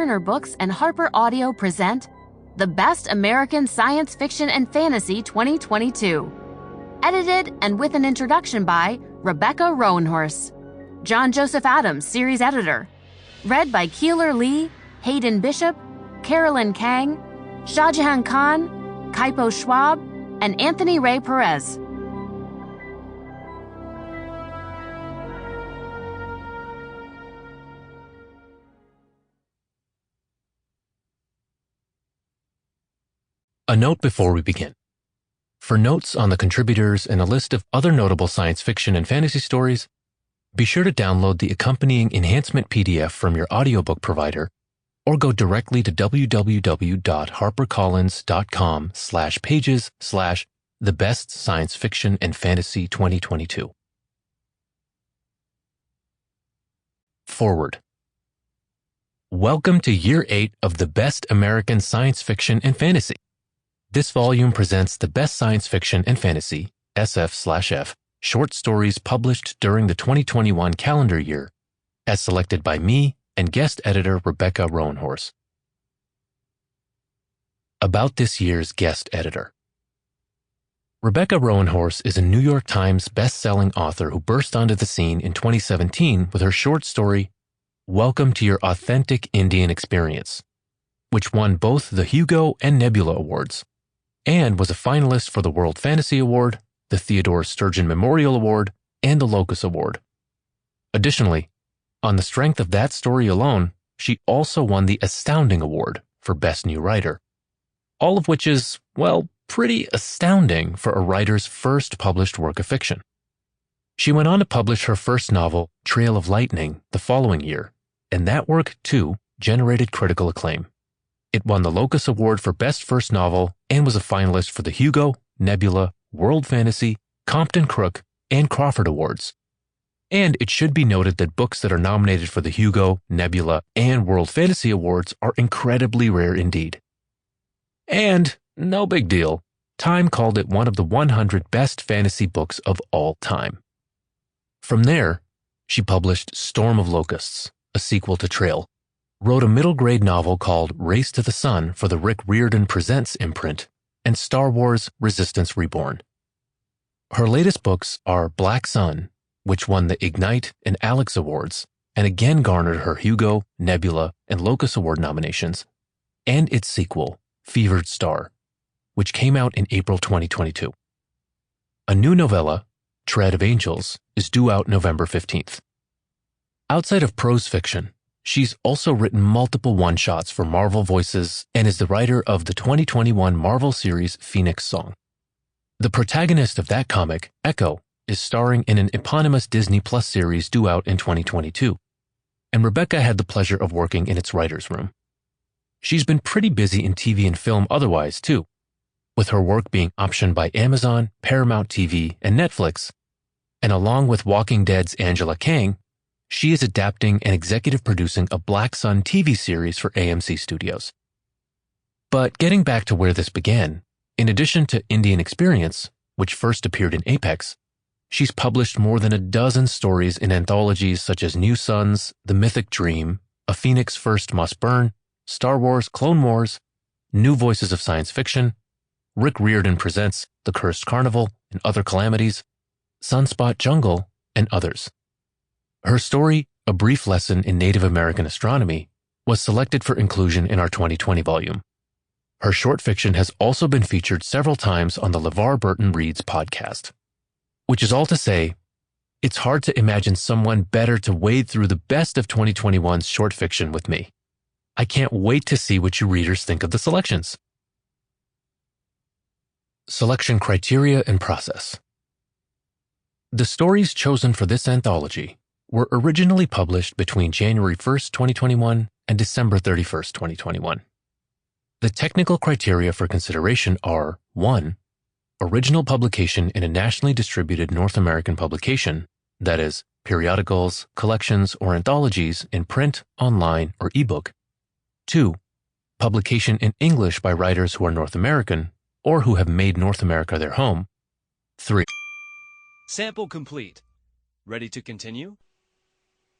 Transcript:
Turner Books and HarperAudio present The Best American Science Fiction and Fantasy 2022. Edited and with an introduction by Rebecca Roanhorse. John Joseph Adams, series editor. Read by Keylor, Leigh, Hayden Bishop, Carolyn Kang, Shahjehan Khan, Kaipo Schwab, and Anthony Ray Perez. A note before we begin. For notes on the contributors and a list of other notable science fiction and fantasy stories, be sure to download the accompanying enhancement PDF from your audiobook provider or go directly to www.harpercollins.com/pages/The Best Science Fiction and Fantasy 2022. Forward. Welcome to Year 8 of the Best American Science Fiction and Fantasy. This volume presents the best science fiction and fantasy, SF/F, short stories published during the 2021 calendar year, as selected by me and guest editor Rebecca Roanhorse. About this year's guest editor. Rebecca Roanhorse is a New York Times best-selling author who burst onto the scene in 2017 with her short story, Welcome to Your Authentic Indian Experience, which won both the Hugo and Nebula Awards, and was a finalist for the World Fantasy Award, the Theodore Sturgeon Memorial Award, and the Locus Award. Additionally, on the strength of that story alone, she also won the Astounding Award for Best New Writer, all of which is, well, pretty astounding for a writer's first published work of fiction. She went on to publish her first novel, Trail of Lightning, the following year, and that work, too, generated critical acclaim. It won the Locus Award for Best First Novel and was a finalist for the Hugo, Nebula, World Fantasy, Compton Crook, and Crawford Awards. And it should be noted that books that are nominated for the Hugo, Nebula, and World Fantasy Awards are incredibly rare indeed. And, no big deal, Time called it one of the 100 best fantasy books of all time. From there, she published Storm of Locusts, a sequel to Trail, wrote a middle-grade novel called Race to the Sun for the Rick Riordan Presents imprint, and Star Wars Resistance Reborn. Her latest books are Black Sun, which won the Ignite and Alex Awards, and again garnered her Hugo, Nebula, and Locus Award nominations, and its sequel, Fevered Star, which came out in April 2022. A new novella, Tread of Angels, is due out November 15th. Outside of prose fiction, she's also written multiple one-shots for Marvel Voices and is the writer of the 2021 Marvel series Phoenix Song. The protagonist of that comic, Echo, is starring in an eponymous Disney Plus series due out in 2022, and Rebecca had the pleasure of working in its writer's room. She's been pretty busy in TV and film otherwise, too, with her work being optioned by Amazon, Paramount TV, and Netflix, and along with Walking Dead's Angela Kang, she is adapting and executive producing a Black Sun TV series for AMC Studios. But getting back to where this began, in addition to Indian Experience, which first appeared in Apex, she's published more than a dozen stories in anthologies such as New Suns, The Mythic Dream, A Phoenix First Must Burn, Star Wars Clone Wars, New Voices of Science Fiction, Rick Riordan Presents The Cursed Carnival and Other Calamities, Sunspot Jungle, and others. Her story, A Brief Lesson in Native American Astronomy, was selected for inclusion in our 2020 volume. Her short fiction has also been featured several times on the LeVar Burton Reads podcast. Which is all to say, it's hard to imagine someone better to wade through the best of 2021's short fiction with me. I can't wait to see what you readers think of the selections. Selection criteria and process. The stories chosen for this anthology were originally published between January 1st, 2021 and December 31st, 2021. The technical criteria for consideration are 1. Original publication in a nationally distributed North American publication, that is, periodicals, collections, or anthologies in print, online, or ebook. 2. Publication in English by writers who are North American or who have made North America their home. 3. Sample complete. Ready to continue?